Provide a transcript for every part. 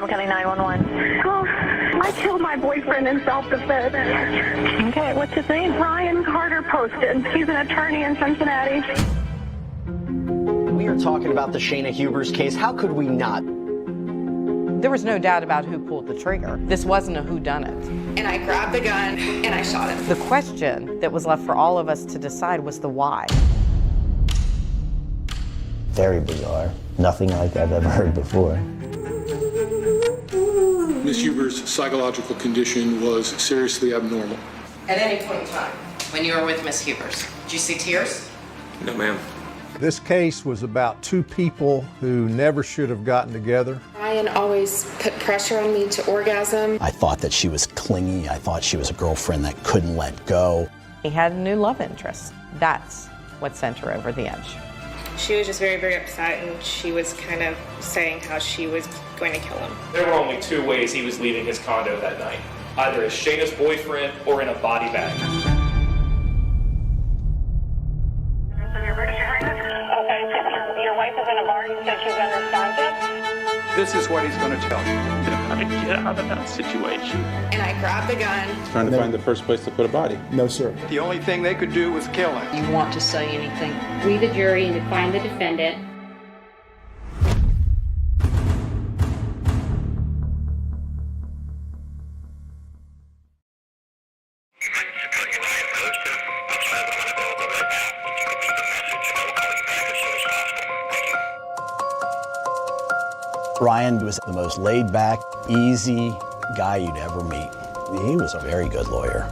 Hamilton County 911. Oh, I killed my boyfriend in self-defense. Okay, what's his name? Ryan Carter Poston. He's an attorney in Cincinnati. We are talking about the Shayna Hubers case. How could we not? There was no doubt about who pulled the trigger. This wasn't a whodunit. And I grabbed the gun and I shot him. The question that was left for all of us to decide was the why. Very bizarre. Nothing like I've ever heard before. Ms. Huber's psychological condition was seriously abnormal. At any point in time, when you were with Miss Hubers, did you see tears? No, ma'am. This case was about two people who never should have gotten together. Ryan always put pressure on me to orgasm. I thought that she was clingy. I thought she was a girlfriend that couldn't let go. He had a new love interest. That's what sent her over the edge. She was just very, very upset, and she was kind of saying how she was going to kill him. There were only two ways he was leaving his condo that night, either as Shayna's boyfriend or in a body bag. Your wife is in a bar. You said she's under Sanjay. This is what he's going to tell you. How to get out of that situation. And I grabbed the gun. Trying to find the first place to put a body. No, sir. The only thing they could do was kill him. You want to say anything? We, the jury, and to find the defendant. Ryan was the most laid-back, easy guy you'd ever meet. He was a very good lawyer.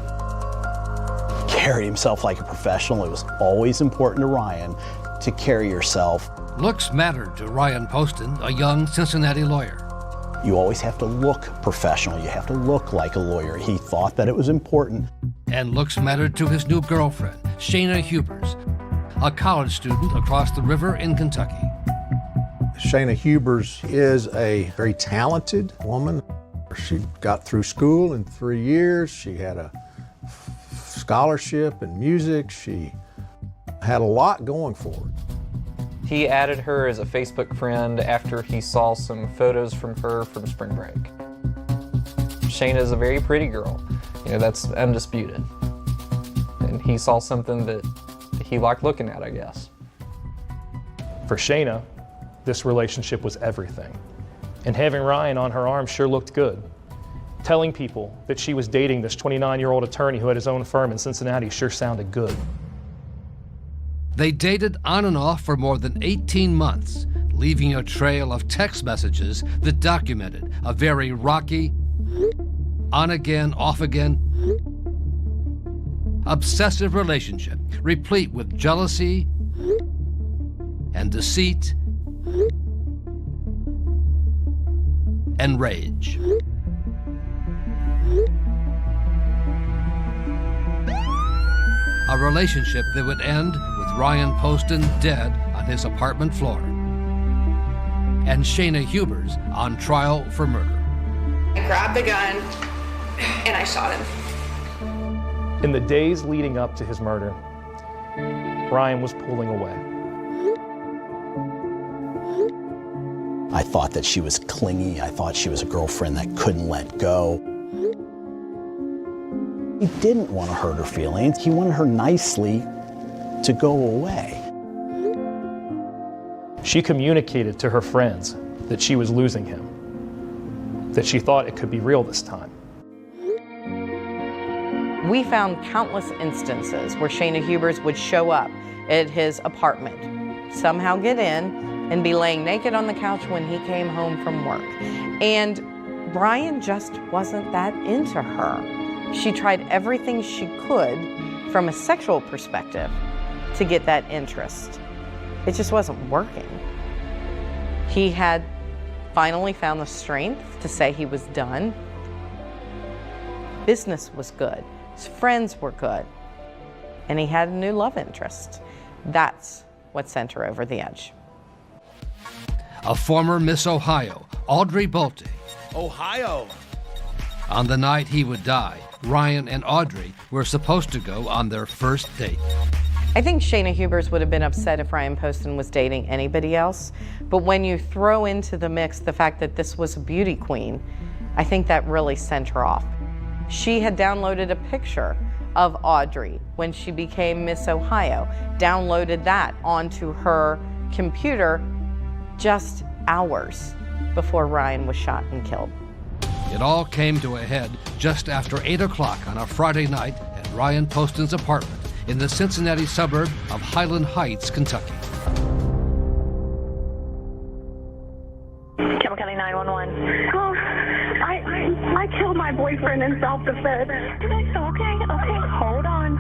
Carried himself like a professional. It was always important to Ryan to carry yourself. Looks mattered to Ryan Poston, a young Cincinnati lawyer. You always have to look professional. You have to look like a lawyer. He thought that it was important. And looks mattered to his new girlfriend, Shayna Hubers, a college student across the river in Kentucky. Shayna Hubers is a very talented woman. She got through school in 3 years. She had a scholarship in music. She had a lot going for her. He added her as a Facebook friend after he saw some photos from her from spring break. Shayna is a very pretty girl. You know, that's undisputed. And he saw something that he liked looking at, I guess. For Shayna, this relationship was everything. And having Ryan on her arm sure looked good. Telling people that she was dating this 29-year-old attorney who had his own firm in Cincinnati sure sounded good. They dated on and off for more than 18 months, leaving a trail of text messages that documented a very rocky, on-again, off-again, obsessive relationship, replete with jealousy and deceit and rage. A relationship that would end with Ryan Poston dead on his apartment floor and Shayna Hubers on trial for murder. I grabbed the gun and I shot him. In the days leading up to his murder, Ryan was pulling away. I thought that she was clingy. I thought she was a girlfriend that couldn't let go. He didn't want to hurt her feelings. He wanted her nicely to go away. She communicated to her friends that she was losing him, that she thought it could be real this time. We found countless instances where Shayna Hubers would show up at his apartment, somehow get in, and be laying naked on the couch when he came home from work. And Ryan just wasn't that into her. She tried everything she could from a sexual perspective to get that interest. It just wasn't working. He had finally found the strength to say he was done. Business was good. His friends were good. And he had a new love interest. That's what sent her over the edge. A former Miss Ohio, Audrey Bolte. Ohio. On the night he would die, Ryan and Audrey were supposed to go on their first date. I think Shayna Hubers would have been upset if Ryan Poston was dating anybody else, but when you throw into the mix the fact that this was a beauty queen, I think that really sent her off. She had downloaded a picture of Audrey when she became Miss Ohio, downloaded that onto her computer just hours before Ryan was shot and killed. It all came to a head just after 8 o'clock on a Friday night at Ryan Poston's apartment in the Cincinnati suburb of Highland Heights, Kentucky. Campbell County 911. Oh, I killed my boyfriend in self-defense. Okay, hold on.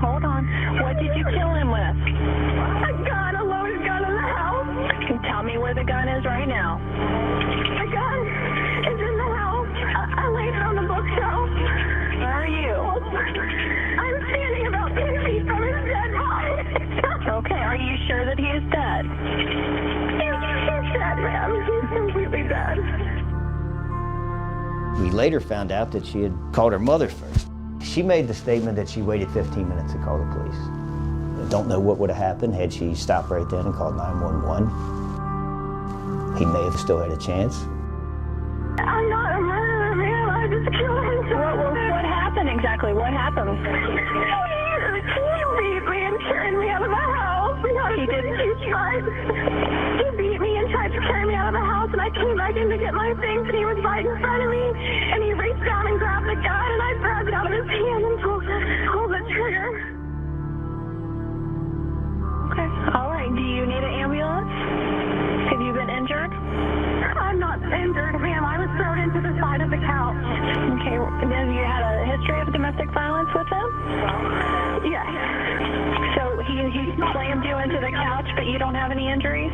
What did you kill him with? A gun, a loaded gun in the house. Tell me where the gun is right now. The gun is in the house. I laid it on the bookshelf. Where are you? I'm standing about 10 feet from his dead body. Okay, are you sure that he is dead? He's dead, ma'am. He's completely dead. We later found out that she had called her mother first. She made the statement that she waited 15 minutes to call the police. I don't know what would have happened had she stopped right then and called 911. He may have still had a chance. I'm not a murderer, ma'am. I just killed him. What happened exactly? What happened? He beat me and carried me out of the house. He didn't. He beat me and tried to carry me out of the house, and I came back in to get my things, and he was right in front of me, and he reached down and grabbed the gun, and I grabbed it out of his hand and pulled the trigger. Okay. All right. Do you need an ambulance? Have you been injured? I'm not injured, ma'am. I was thrown into the side of the couch. Okay. Have you had a history of domestic violence with him? Yes. So he slammed you into the couch, but you don't have any injuries?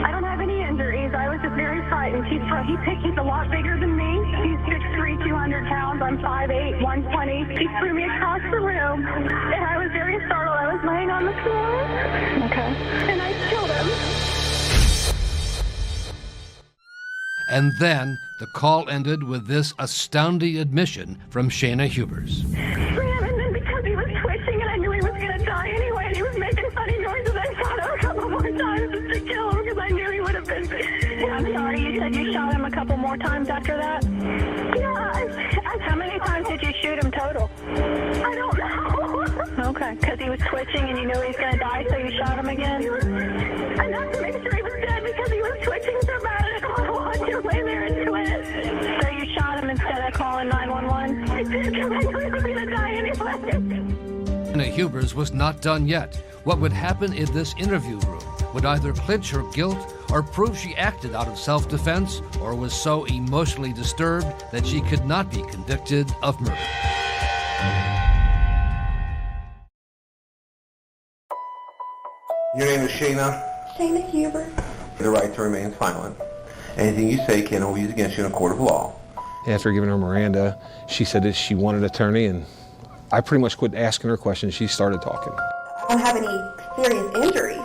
I don't have any injuries. I was just very frightened. He's a lot bigger than me. He's 6'3", 200 pounds. I'm 5'8", 120. He threw me across the room, and I was very startled. I was laying on the floor. Okay. And I killed him. And then the call ended with this astounding admission from Shayna Hubers. And then because he was twitching and I knew he was going to die anyway, and he was making funny noises, I shot him a couple more times just to kill him because I knew he would have been. I'm sorry, you said you shot him a couple more times after that? Yeah. How many times did you shoot him total? I don't know. Okay, because he was twitching and you knew he was going to die, so you shot him again? I had to make sure he was dead because he was twitching so bad. I didn't want to watch him lay there and twitch. So you shot him instead of calling 911? I did because I knew he was going to die anyway. Shayna Hubers was not done yet. What would happen in this interview room would either clinch her guilt or prove she acted out of self-defense or was so emotionally disturbed that she could not be convicted of murder. Your name is Shayna? Shayna Huber. The right to remain silent. Anything you say can always be used against you in a court of law. After giving her Miranda, she said that she wanted an attorney, and I pretty much quit asking her questions. She started talking. I don't have any serious injuries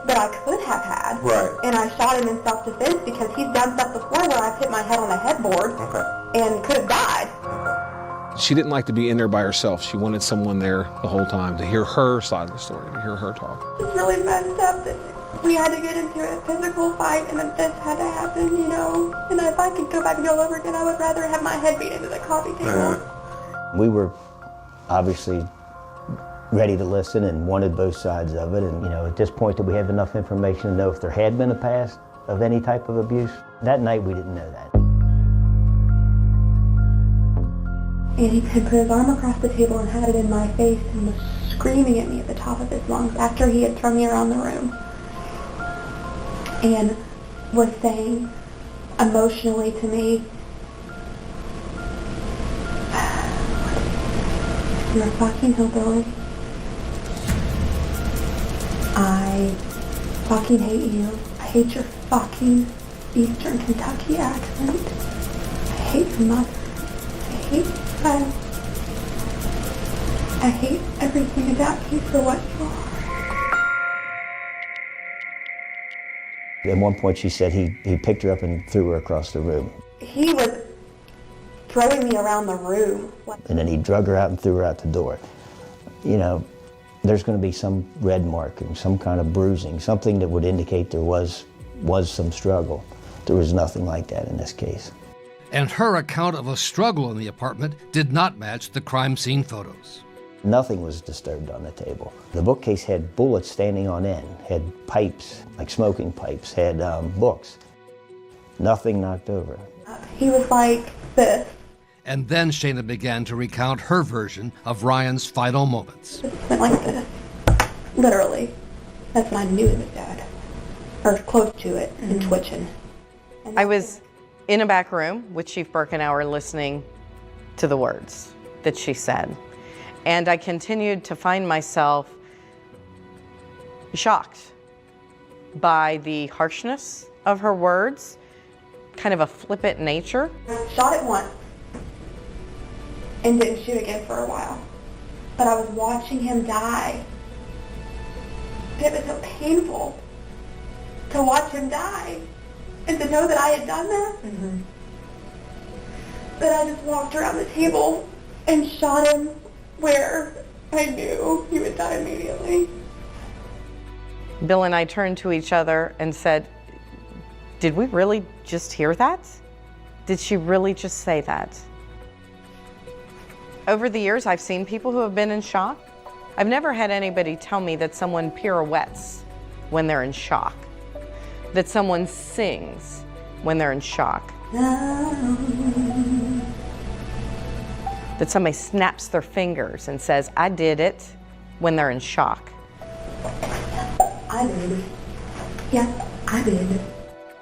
that I could have had. Right. And I shot him in self-defense because he's done stuff before where I've hit my head on a headboard and could have died. She didn't like to be in there by herself. She wanted someone there the whole time to hear her side of the story, to hear her talk. It's really messed up that we had to get into a physical fight and that this had to happen, you know. And if I could go back and go over again, I would rather have my head beat into the coffee table. We were obviously ready to listen and wanted both sides of it. And, you know, at this point that we have enough information to know if there had been a past of any type of abuse. That night we didn't know that. And he had put his arm across the table and had it in my face and was screaming at me at the top of his lungs after he had thrown me around the room. And was saying emotionally to me, "You're a fucking hillbilly. I fucking hate you. I hate your fucking Eastern Kentucky accent. I hate your mother. I hate you. I hate everything about you for what you are." At one point she said he picked her up and threw her across the room. He was throwing me around the room. And then he drug her out and threw her out the door. You know, there's going to be some red marking, some kind of bruising, something that would indicate there was some struggle. There was nothing like that in this case. And her account of a struggle in the apartment did not match the crime scene photos. Nothing was disturbed on the table. The bookcase had bullets standing on end, had pipes, like smoking pipes, had books. Nothing knocked over. He was like this. And then Shayna began to recount her version of Ryan's final moments. It went like this, literally. That's when I knew he was dead, or close to it, and twitching. I was in a back room with Chief Birkenauer listening to the words that she said. And I continued to find myself shocked by the harshness of her words, kind of a flippant nature. Shot it once and didn't shoot again for a while. But I was watching him die. And it was so painful to watch him die and to know that I had done that. That I just walked around the table and shot him where I knew he would die immediately. Bill and I turned to each other and said, did we really just hear that? Did she really just say that? Over the years, I've seen people who have been in shock. I've never had anybody tell me that someone pirouettes when they're in shock, that someone sings when they're in shock, that somebody snaps their fingers and says, I did it, when they're in shock. I did. Yeah, I did.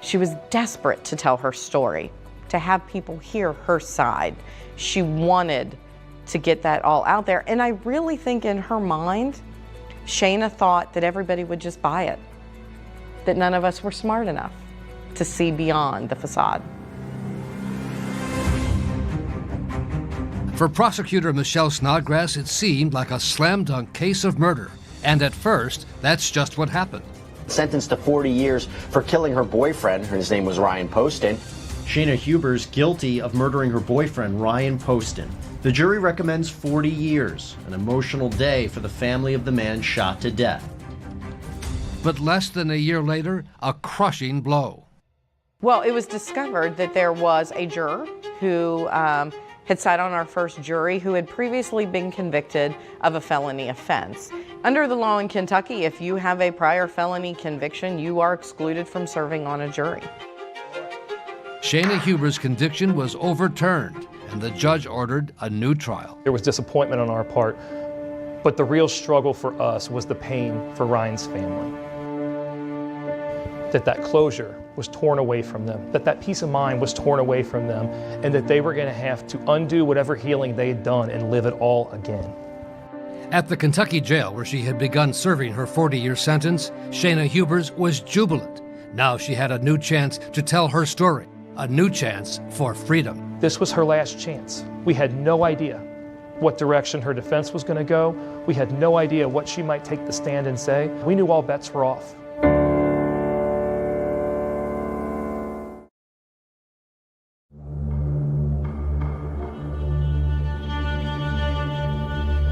She was desperate to tell her story, to have people hear her side. She wanted to get that all out there. And I really think in her mind, Shayna thought that everybody would just buy it, that none of us were smart enough to see beyond the facade. For prosecutor Michelle Snodgrass, it seemed like a slam-dunk case of murder. And at first, that's just what happened. Sentenced to 40 years for killing her boyfriend. His name was Ryan Poston. Shayna Hubers guilty of murdering her boyfriend, Ryan Poston. The jury recommends 40 years, an emotional day for the family of the man shot to death. But less than a year later, a crushing blow. Well, it was discovered that there was a juror who had sat on our first jury who had previously been convicted of a felony offense. Under the law in Kentucky, if you have a prior felony conviction, you are excluded from serving on a jury. Shayna Hubers' conviction was overturned, and the judge ordered a new trial. There was disappointment on our part, but the real struggle for us was the pain for Ryan's family. That closure was torn away from them, that peace of mind was torn away from them, and that they were going to have to undo whatever healing they had done and live it all again. At the Kentucky jail where she had begun serving her 40-year sentence, Shayna Hubers was jubilant. Now she had a new chance to tell her story, a new chance for freedom. This was her last chance. We had no idea what direction her defense was going to go. We had no idea what she might take the stand and say. We knew all bets were off.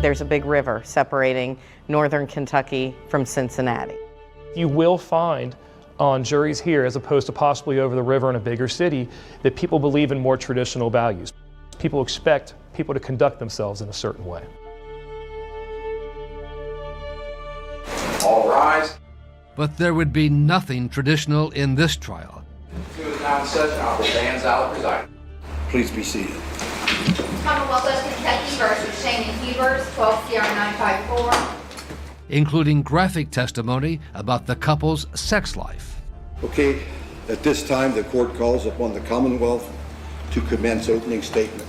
There's a big river separating northern Kentucky from Cincinnati. You will find on juries here, as opposed to possibly over the river in a bigger city, that people believe in more traditional values. People expect people to conduct themselves in a certain way. All rise. But there would be nothing traditional in this trial. It was now in session. Honorable Dan Zalek presiding. Please be seated. Commonwealth of Kentucky versus Shayna Hubers, 12 CR 954. Including graphic testimony about the couple's sex life. Okay, at this time, the court calls upon the Commonwealth to commence opening statement.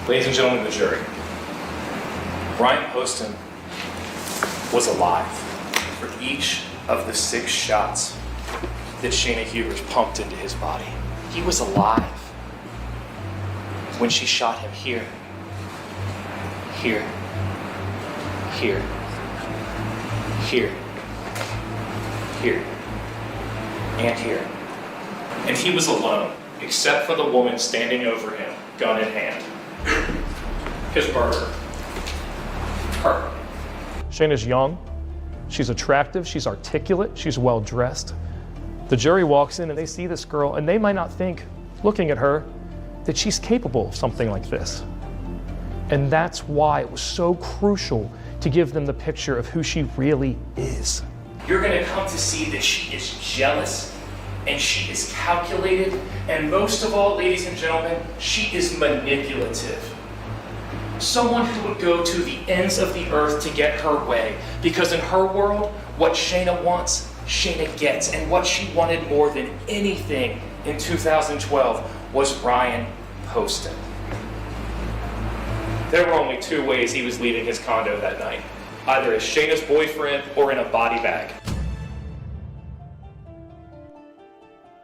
Ladies and gentlemen of the jury, Ryan Poston was alive for each of the 6 shots that Shayna Hubers pumped into his body. He was alive when she shot him here, here, here, here, here, and here. And he was alone, except for the woman standing over him, gun in hand. His murder her. Shayna's young, she's attractive, she's articulate, she's well dressed. The jury walks in and they see this girl and they might not think, looking at her, that she's capable of something like this. And that's why it was so crucial to give them the picture of who she really is. You're gonna come to see that she is jealous and she is calculated, and most of all, ladies and gentlemen, she is manipulative. Someone who would go to the ends of the earth to get her way, because in her world, what Shayna wants, Shayna gets, and what she wanted more than anything in 2012 was Ryan Poston. There were only two ways he was leaving his condo that night, either as Shayna's boyfriend or in a body bag.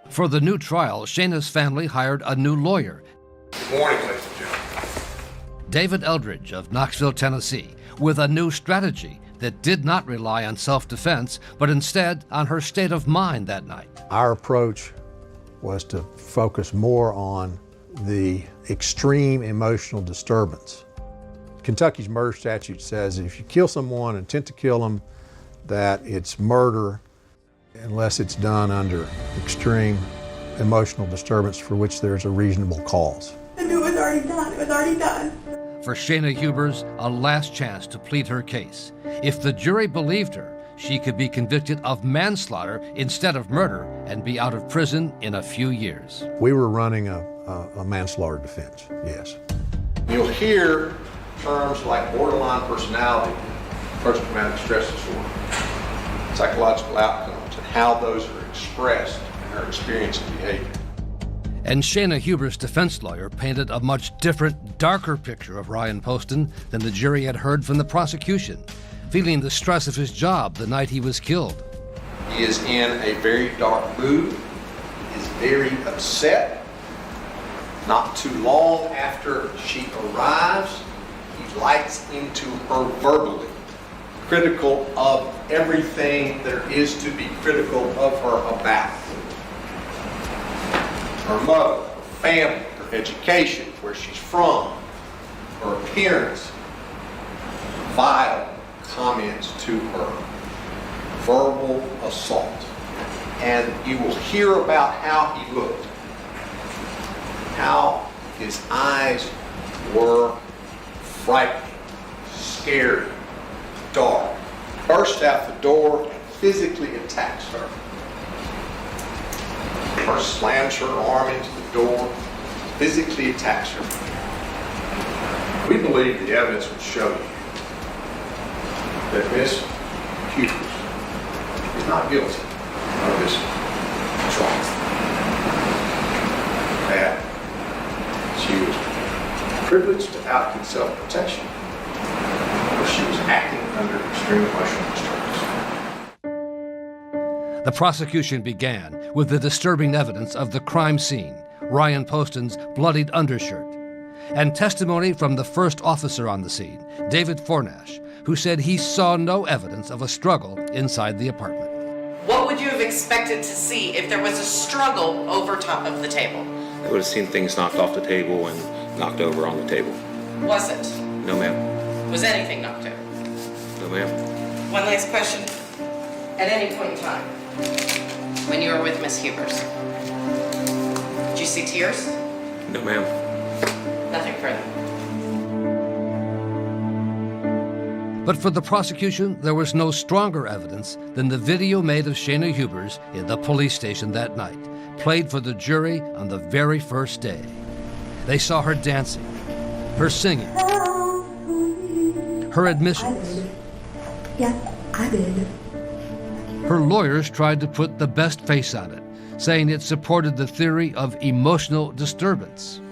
For the new trial, Shayna's family hired a new lawyer. Good morning, ladies and gentlemen. David Eldridge of Knoxville, Tennessee, with a new strategy that did not rely on self-defense, but instead on her state of mind that night. Our approach was to focus more on the extreme emotional disturbance. Kentucky's murder statute says if you kill someone, intent to kill them, that it's murder unless it's done under extreme emotional disturbance for which there's a reasonable cause. I knew it was already done. It was already done. For Shayna Hubers, a last chance to plead her case. If the jury believed her, she could be convicted of manslaughter instead of murder and be out of prison in a few years. We were running a manslaughter defense, yes. You'll hear terms like borderline personality, post-traumatic stress disorder, psychological outcomes, and how those are expressed in her experience and behavior. And Shayna Hubers' defense lawyer painted a much different, darker picture of Ryan Poston than the jury had heard from the prosecution, feeling the stress of his job the night he was killed. He is in a very dark mood, is very upset. Not too long after she arrives, he lights into her verbally, critical of everything there is to be critical of her about. Her mother, her family, her education, where she's from, her appearance, vile comments to her, verbal assault. And you will hear about how he looked, how his eyes were frightening, scary, dark. Burst out the door and physically attacks her. First slams her arm into the door, physically attacks her. We believe the evidence will show you that Miss Hubers is not guilty of this trial. That she was privileged to outfit self-protection, or she was acting under extreme emotional disturbance. The prosecution began with the disturbing evidence of the crime scene, Ryan Poston's bloodied undershirt, and testimony from the first officer on the scene, David Fornash, who said he saw no evidence of a struggle inside the apartment. What would you have expected to see if there was a struggle over top of the table? I would have seen things knocked off the table and knocked over on the table. Was it? No, ma'am. Was anything knocked over? No, ma'am. One last question. At any point in time, when you were with Miss Hubers, did you see tears? No, ma'am. Nothing further. But for the prosecution, there was no stronger evidence than the video made of Shayna Hubers in the police station that night, played for the jury on the very first day. They saw her dancing, her singing, her admissions. Yes, I did. Her lawyers tried to put the best face on it, saying it supported the theory of emotional disturbance.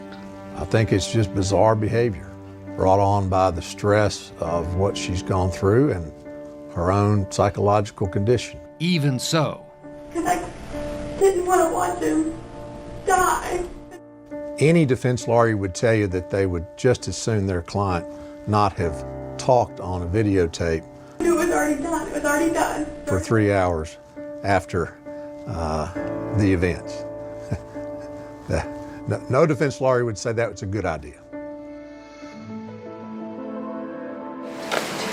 I think it's just bizarre behavior brought on by the stress of what she's gone through and her own psychological condition. Even so, Because I didn't want to watch him die. Any defense lawyer would tell you that they would just as soon their client not have talked on a videotape. I knew it was already done. It was already done. For 3 hours after the events. No defense lawyer would say that was a good idea.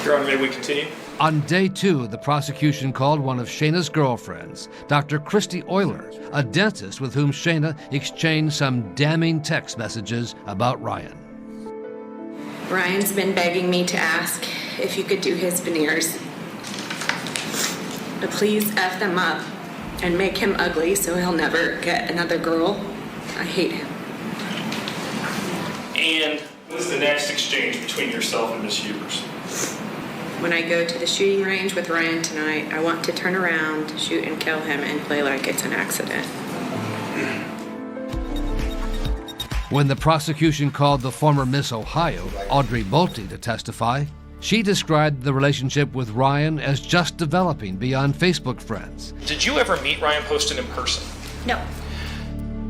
Your Honor, may we continue? On day 2, the prosecution called one of Shayna's girlfriends, Dr. Christy Euler, a dentist with whom Shayna exchanged some damning text messages about Ryan. Ryan's been begging me to ask if you could do his veneers. But please F them up and make him ugly so he'll never get another girl. I hate him. And what is the next exchange between yourself and Miss Hubers? When I go to the shooting range with Ryan tonight, I want to turn around, shoot and kill him, and play like it's an accident. When the prosecution called the former Miss Ohio, Audrey Bolte, to testify, she described the relationship with Ryan as just developing beyond Facebook friends. Did you ever meet Ryan Poston in person? No.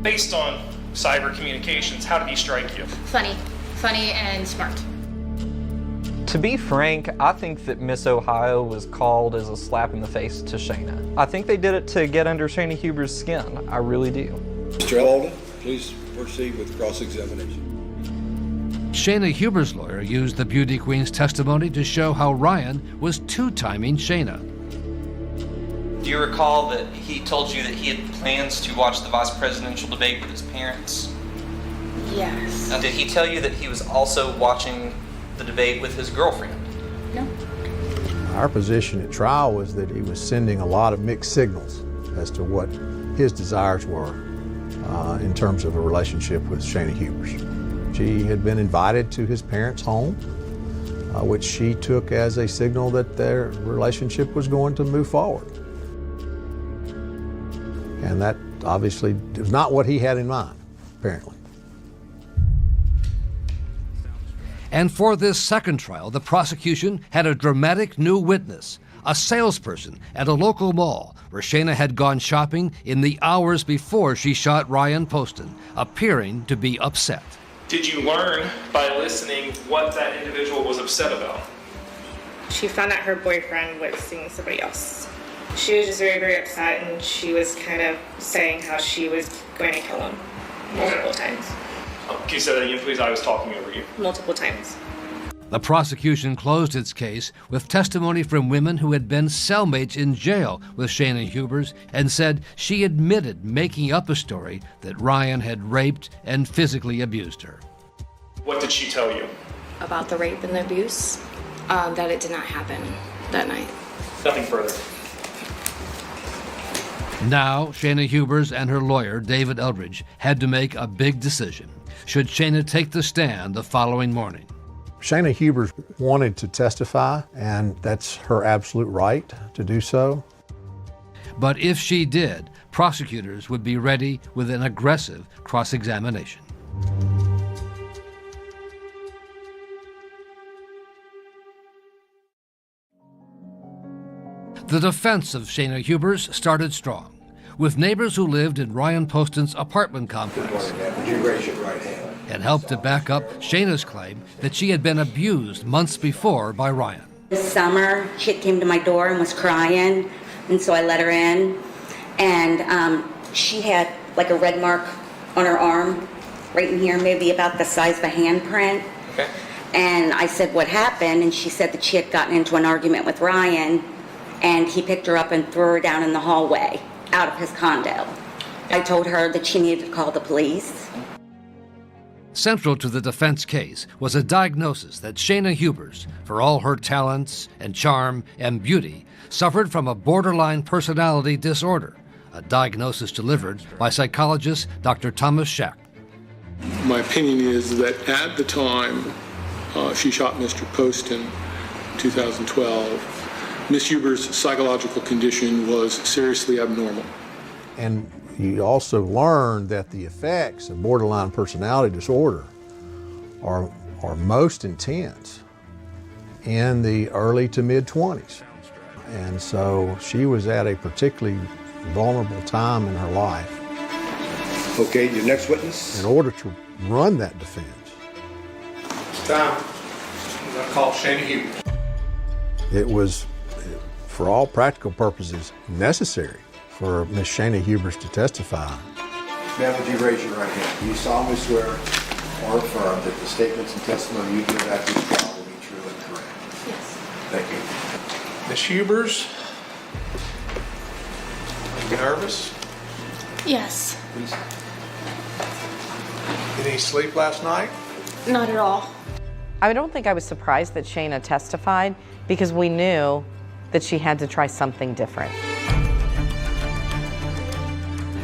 Based on cyber communications, how did he strike you? Funny and smart. To be frank, I think that Miss Ohio was called as a slap in the face to Shayna. I think they did it to get under Shayna Huber's skin. I really do. Mr. Alden, please proceed with cross-examination. Shayna Huber's lawyer used the beauty queen's testimony to show how Ryan was two-timing Shayna. Do you recall that he told you that he had plans to watch the vice presidential debate with his parents? Yes. Now, did he tell you that he was also watching the debate with his girlfriend? No. Our position at trial was that he was sending a lot of mixed signals as to what his desires were in terms of a relationship with Shayna Hubers. She had been invited to his parents' home, which she took as a signal that their relationship was going to move forward. And that obviously was not what he had in mind, apparently. And for this second trial, the prosecution had a dramatic new witness, a salesperson at a local mall where Shayna had gone shopping in the hours before she shot Ryan Poston, appearing to be upset. Did you learn by listening what that individual was upset about? She found out her boyfriend was seeing somebody else. She was just very, very upset, and she was kind of saying how she was going to kill him multiple times. Can you say that again, please? I was talking over you. Multiple times. The prosecution closed its case with testimony from women who had been cellmates in jail with Shayna Hubers and said she admitted making up a story that Ryan had raped and physically abused her. What did she tell you? About the rape and the abuse, that it did not happen that night. Nothing further. Now, Shayna Hubers and her lawyer, David Eldridge, had to make a big decision. Should Shayna take the stand the following morning? Shayna Hubers wanted to testify, and that's her absolute right to do so. But if she did, prosecutors would be ready with an aggressive cross-examination. The defense of Shayna Hubers started strong, with neighbors who lived in Ryan Poston's apartment complex. Would you raise your right hand? It helped to back up Shayna's claim that she had been abused months before by Ryan. This summer, she came to my door and was crying, and so I let her in. And she had like a red mark on her arm, right in here, maybe about the size of a handprint. Okay. And I said, what happened? And she said that she had gotten into an argument with Ryan, and he picked her up and threw her down in the hallway out of his condo. I told her that she needed to call the police. Central to the defense case was a diagnosis that Shayna Hubers, for all her talents and charm and beauty, suffered from a borderline personality disorder, a diagnosis delivered by psychologist Dr. Thomas Schacht. My opinion is that at the time she shot Mr. Poston, 2012, Ms. Huber's psychological condition was seriously abnormal. And you also learn that the effects of borderline personality disorder are most intense in the early to mid-20s. And so she was at a particularly vulnerable time in her life. Okay, your next witness. In order to run that defense. Time. I'm going to call Shayna Hubers. It was, for all practical purposes, necessary for Ms. Shayna Hubers to testify. Ma'am, would you raise your right hand? Do you solemnly swear or affirm that the statements and testimony you give at this trial will be true and correct? Yes. Ms. Hubers? You nervous? Yes. Did any sleep last night? Not at all. I don't think I was surprised that Shayna testified because we knew that she had to try something different.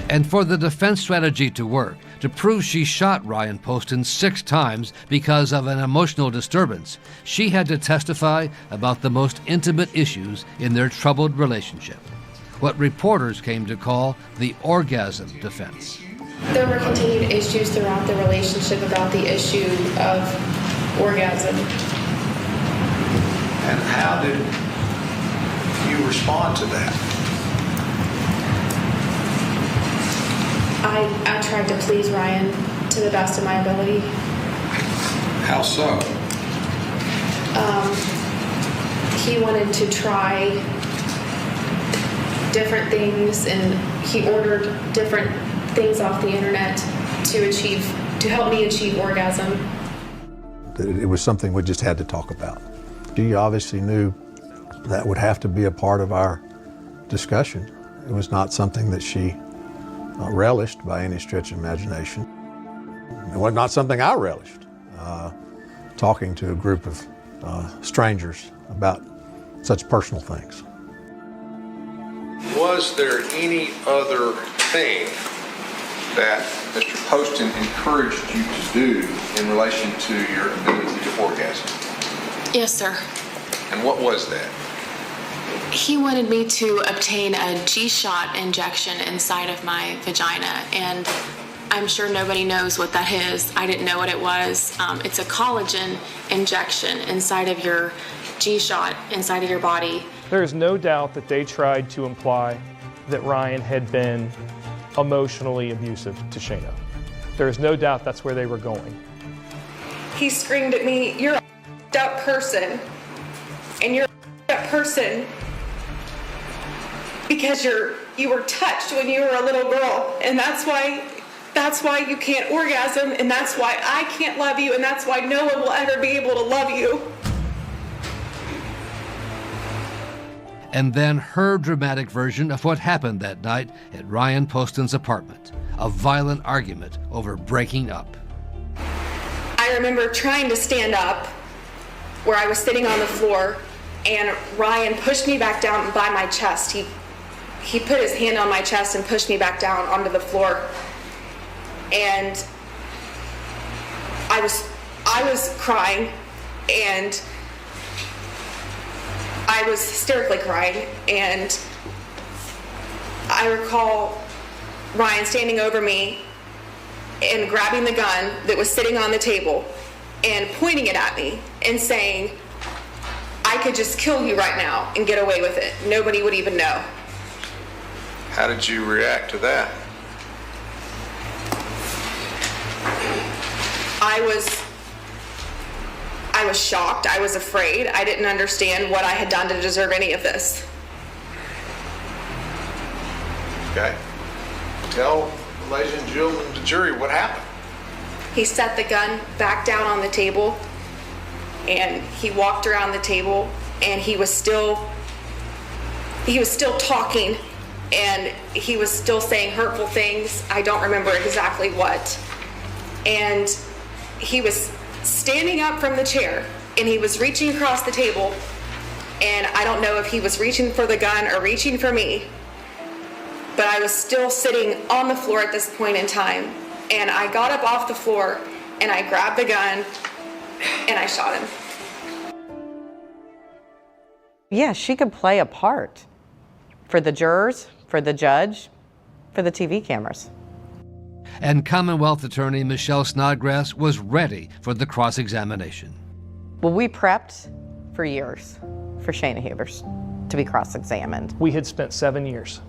And for the defense strategy to work, to prove she shot Ryan Poston 6 times because of an emotional disturbance, she had to testify about the most intimate issues in their troubled relationship, what reporters came to call the orgasm defense. There were continued issues throughout the relationship about the issue of orgasm. And how did you respond to that? I tried to please Ryan to the best of my ability. How so? He wanted to try different things, and he ordered different things off the internet to help me achieve orgasm. It was something we just had to talk about. She obviously knew that would have to be a part of our discussion. It was not something that she relished by any stretch of imagination. It was not something I relished, talking to a group of strangers about such personal things. Was there any other thing that Mr. Poston encouraged you to do in relation to your ability to orgasm? Yes, sir. And what was that? He wanted me to obtain a G-shot injection inside of my vagina, and I'm sure nobody knows what that is. I didn't know what it was. It's a collagen injection inside of your G-shot, inside of your body. There is no doubt that they tried to imply that Ryan had been emotionally abusive to Shayna. There is no doubt that's where they were going. He screamed at me, "You're a up person, and you're a person because you were touched when you were a little girl, and that's why you can't orgasm, and that's why I can't love you, and that's why no one will ever be able to love you." And then her dramatic version of what happened that night at Ryan Poston's apartment, a violent argument over breaking up. I remember trying to stand up where I was sitting on the floor, and Ryan pushed me back down by my chest. He put his hand on my chest and pushed me back down onto the floor. And I was crying, and I was hysterically crying, and I recall Ryan standing over me and grabbing the gun that was sitting on the table and pointing it at me and saying, "I could just kill you right now and get away with it. Nobody would even know." How did you react to that? I was shocked. I was afraid. I didn't understand what I had done to deserve any of this. Okay. Tell, ladies and gentlemen, the jury what happened. He set the gun back down on the table, and he walked around the table, and he was still talking, and he was still saying hurtful things. I don't remember exactly what. And he was standing up from the chair, and he was reaching across the table, and I don't know if he was reaching for the gun or reaching for me, but I was still sitting on the floor at this point in time, and I got up off the floor, and I grabbed the gun, and I shot him. Yeah, she could play a part for the jurors, for the judge, for the TV cameras. And Commonwealth Attorney Michelle Snodgrass was ready for the cross-examination. Well, we prepped for years for Shayna Hubers to be cross-examined. We had spent 7 years.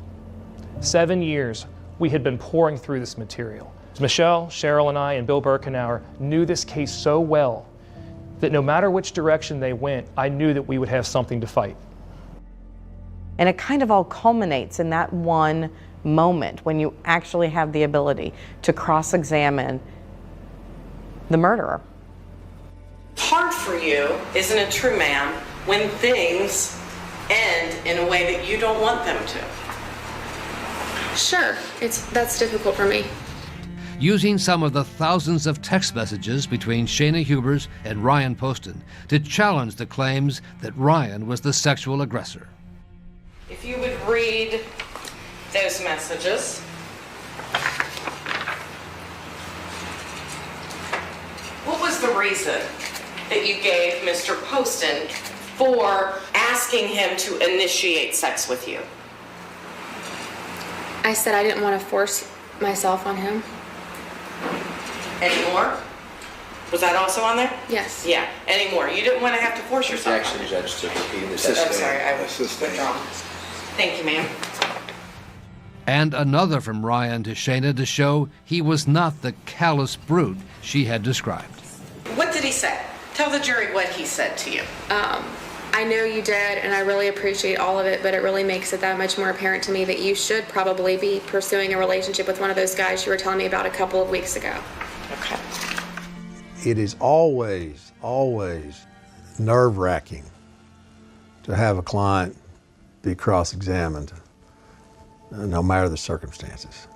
7 years we had been pouring through this material. Michelle, Cheryl, and I, and Bill Birkenauer knew this case so well that no matter which direction they went, I knew that we would have something to fight. And it kind of all culminates in that one moment when you actually have the ability to cross-examine the murderer. Hard for you, isn't it true, ma'am, when things end in a way that you don't want them to? Sure, that's difficult for me. Using some of the thousands of text messages between Shayna Hubers and Ryan Poston to challenge the claims that Ryan was the sexual aggressor. If you would read those messages. What was the reason that you gave Mr. Poston for asking him to initiate sex with you? I said I didn't want to force myself on him. Any more? Was that also on there? Yes. Yeah, any more. You didn't want to have to force yourself. Objection, Judge, to repeating the I'm sorry, I withdrawn. Thank you, ma'am. And another from Ryan to Shayna to show he was not the callous brute she had described. What did he say? Tell the jury what he said to you. I know you did, and I really appreciate all of it, but it really makes it that much more apparent to me that you should probably be pursuing a relationship with one of those guys you were telling me about a couple of weeks ago. Okay. It is always, always nerve-wracking to have a client be cross-examined, no matter the circumstances.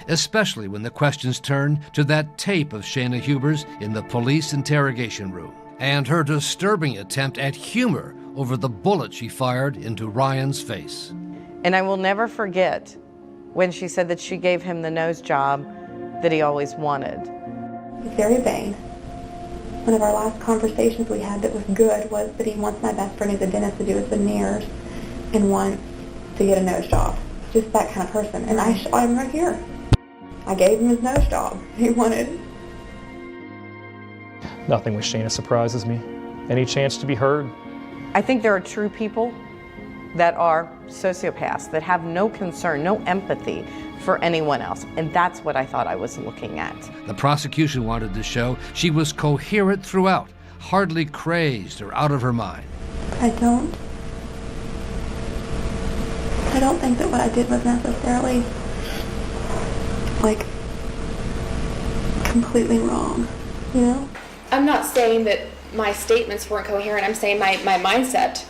Especially when the questions turn to that tape of Shayna Hubers in the police interrogation room and her disturbing attempt at humor over the bullet she fired into Ryan's face. And I will never forget when she said that she gave him the nose job that he always wanted. He's very vain. One of our last conversations we had that was good was that he wants my best friend who's a dentist to do his veneers and wants to get a nose job. Just that kind of person. And I'm right here. I gave him his nose job. He wanted. Nothing with Shayna surprises me. Any chance to be heard? I think there are true people that are sociopaths, that have no concern, no empathy for anyone else. And that's what I thought I was looking at. The prosecution wanted to show she was coherent throughout, hardly crazed or out of her mind. I don't think that what I did was necessarily, like, completely wrong, you know? I'm not saying that my statements weren't coherent. I'm saying my mindset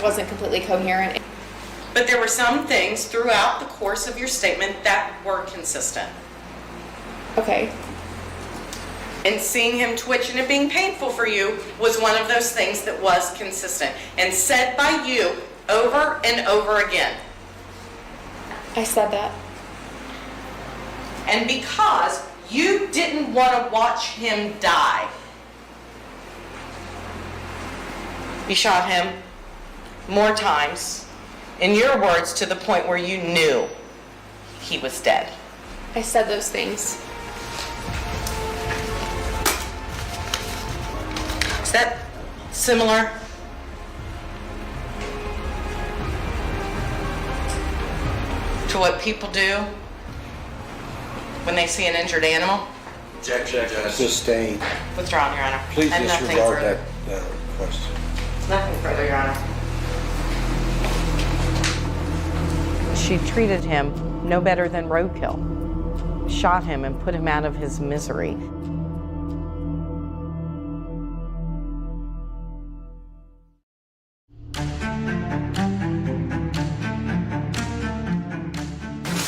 wasn't completely coherent. But there were some things throughout the course of your statement that were consistent. Okay. And seeing him twitch and it being painful for you was one of those things that was consistent and said by you over and over again. I said that. And because you didn't want to watch him die, you shot him more times, in your words, to the point where you knew he was dead. I said those things. Is that similar? To what people do when they see an injured animal? Objection, Judge. Sustained. Withdrawn, Your Honor. Please And nothing disregard further. that question. Nothing further, Your Honor. She treated him no better than roadkill. Shot him and put him out of his misery.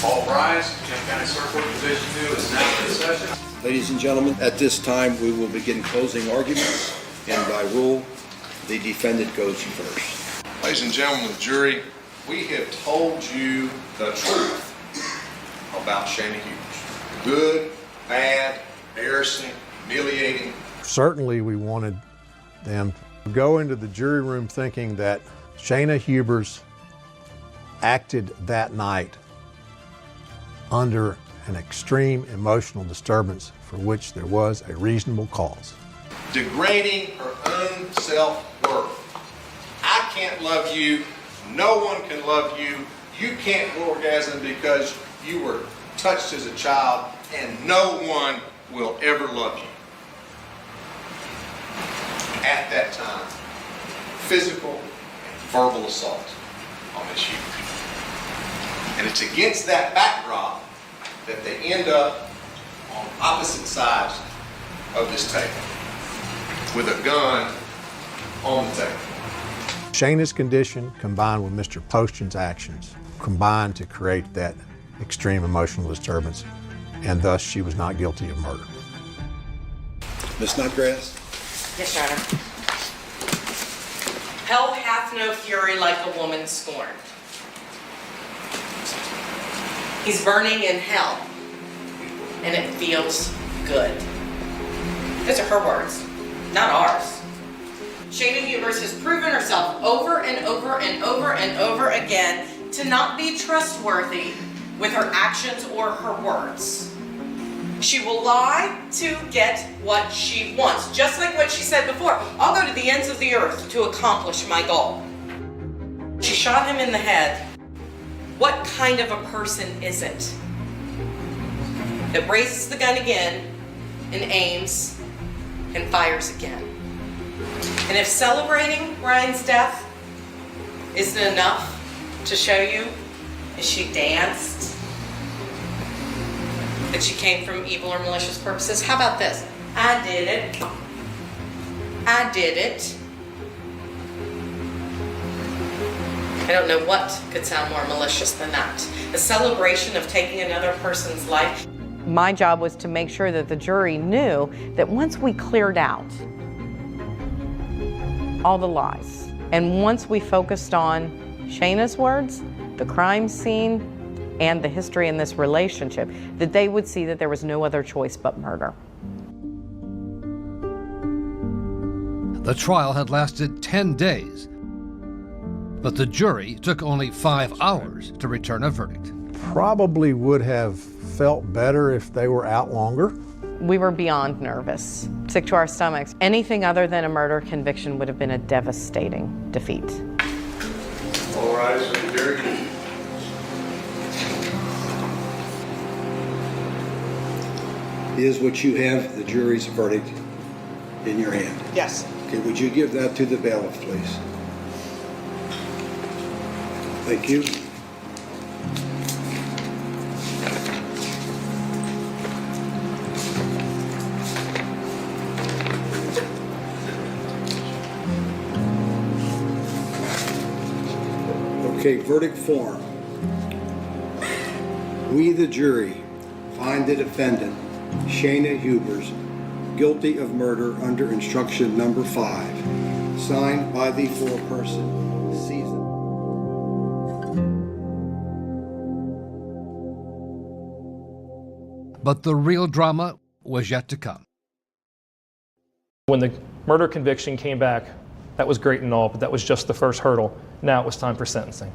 All rise. Kent County Circuit Court Division 2 is now in session. Ladies and gentlemen, at this time, we will begin closing arguments, and by rule, the defendant goes first. Ladies and gentlemen of the jury, we have told you the truth about Shayna Hubers. Good, bad, embarrassing, humiliating. Certainly we wanted them to go into the jury room thinking that Shayna Hubers acted that night under an extreme emotional disturbance for which there was a reasonable cause. Degrading her own self-worth. I can't love you. No one can love you. You can't orgasm because you were touched as a child, and no one will ever love you. At that time, physical and verbal assault on Ms. Hubers. And it's against that backdrop that they end up on opposite sides of this table with a gun on the table. Shayna's condition combined with Mr. Poston's actions combined to create that extreme emotional disturbance, and thus she was not guilty of murder. Ms. Snodgrass? Yes, Your Honor. Hell hath no fury like a woman scorned. He's burning in hell, and it feels good. Those are her words, not ours. Shayna Hubers has proven herself over and over and over and over again to not be trustworthy with her actions or her words. She will lie to get what she wants, just like what she said before. I'll go to the ends of the earth to accomplish my goal. She shot him in the head. What kind of a person is it that raises the gun again and aims and fires again? And if celebrating Ryan's death isn't enough to show you that she danced, that she came from evil or malicious purposes, how about this? I did it. I did it. I don't know what could sound more malicious than that. The celebration of taking another person's life. My job was to make sure that the jury knew that once we cleared out all the lies, and once we focused on Shayna's words, the crime scene, and the history in this relationship, that they would see that there was no other choice but murder. The trial had lasted 10 days, but the jury took only 5 hours to return a verdict. Probably would have felt better if they were out longer. We were beyond nervous, sick to our stomachs. Anything other than a murder conviction would have been a devastating defeat. All rise for the jury. Is what you have, the jury's verdict, in your hand? Yes. Okay, would you give that to the bailiff, please? Thank you. Okay, verdict form. We, the jury, find the defendant, Shayna Hubers, guilty of murder under instruction number 5, signed by the foreperson, Season. But the real drama was yet to come. When the murder conviction came back, that was great and all, but that was just the first hurdle. Now it was time for sentencing.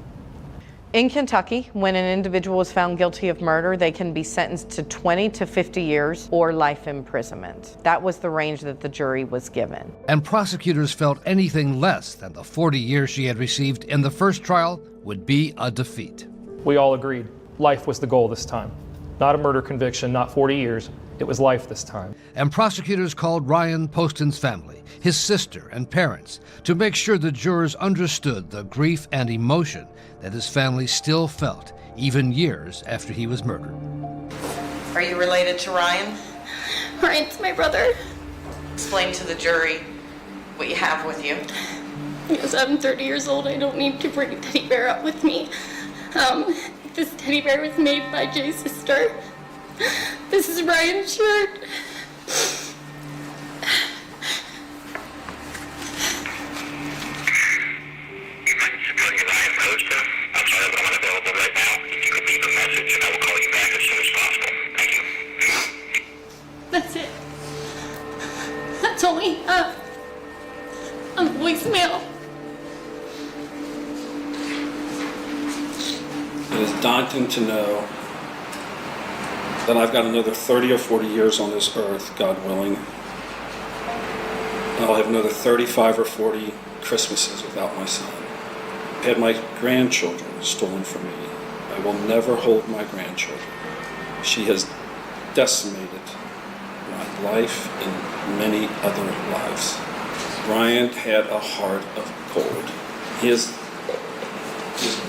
In Kentucky, when an individual is found guilty of murder, they can be sentenced to 20 to 50 years or life imprisonment. That was the range that the jury was given. And prosecutors felt anything less than the 40 years she had received in the first trial would be a defeat. We all agreed life was the goal this time. Not a murder conviction, not 40 years. It was life this time. And prosecutors called Ryan Poston's family, his sister and parents, to make sure the jurors understood the grief and emotion that his family still felt, even years after he was murdered. Are you related to Ryan? Ryan's my brother. Explain to the jury what you have with you. Because I'm 30 years old, I don't need to bring a teddy bear up with me. This teddy bear was made by Jay's sister. This is Ryan's shirt. That's it. That's all we have on the voicemail. It is daunting to know that I've got another 30 or 40 years on this earth, God willing. And I'll have another 35 or 40 Christmases without my son. I had my grandchildren stolen from me. I will never hold my grandchildren. She has decimated my life and many other lives. Ryan had a heart of gold. His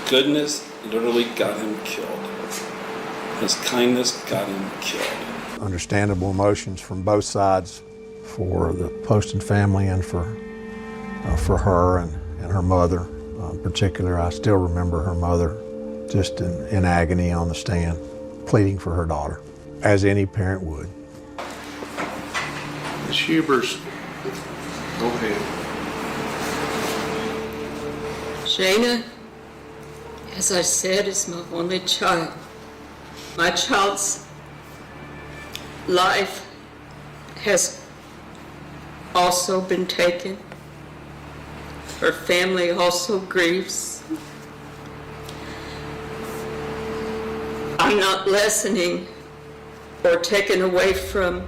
goodness literally got him killed. His kindness got him killed. Understandable emotions from both sides for the Poston family and for her, and her mother in particular. I still remember her mother just in agony on the stand, pleading for her daughter, as any parent would. Ms. Hubers, go ahead. Shana, as I said, is my only child. My child's life has also been taken. Her family also grieves. I'm not lessening or taking away from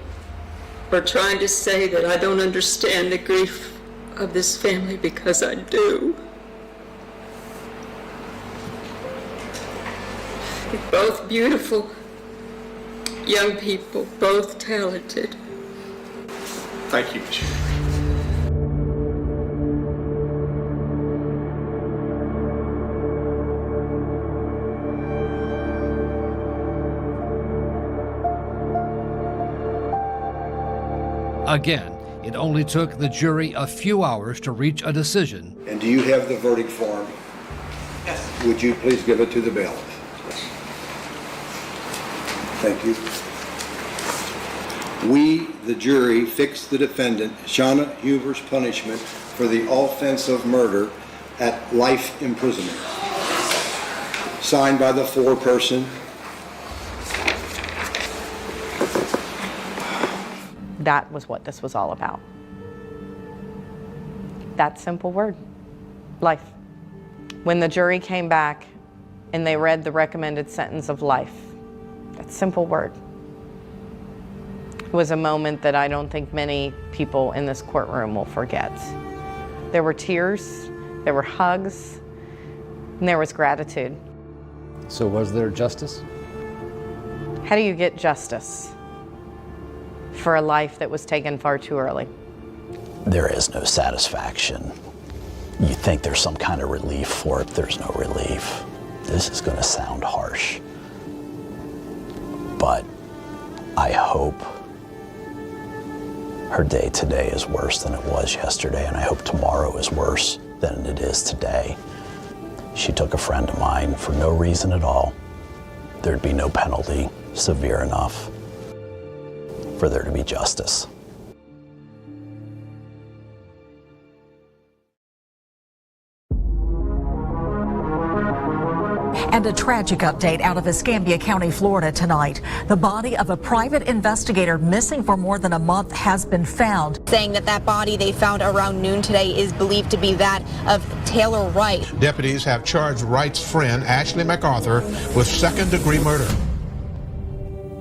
or trying to say that I don't understand the grief of this family, because I do. Both beautiful young people, both talented. Thank you, Ms. Hubers. Again, it only took the jury a few hours to reach a decision. And do you have the verdict form? Yes. Would you please give it to the bailiff? Thank you. We, the jury, fix the defendant, Shana Hubers' punishment for the offense of murder at life imprisonment. Signed by the foreperson. That was what this was all about. That simple word, life. When the jury came back and they read the recommended sentence of life, that simple word, it was a moment that I don't think many people in this courtroom will forget. There were tears, there were hugs, and there was gratitude. So was there justice? How do you get justice for a life that was taken far too early? There is no satisfaction. You think there's some kind of relief for it, there's no relief. This is going to sound harsh, but I hope her day today is worse than it was yesterday, and I hope tomorrow is worse than it is today. She took a friend of mine for no reason at all. There'd be no penalty severe enough for there to be justice. And a tragic update out of Escambia County, Florida tonight. The body of a private investigator missing for more than a month has been found. Saying that body they found around noon today is believed to be that of Taylor Wright. Deputies have charged Wright's friend, Ashley MacArthur, with second-degree murder.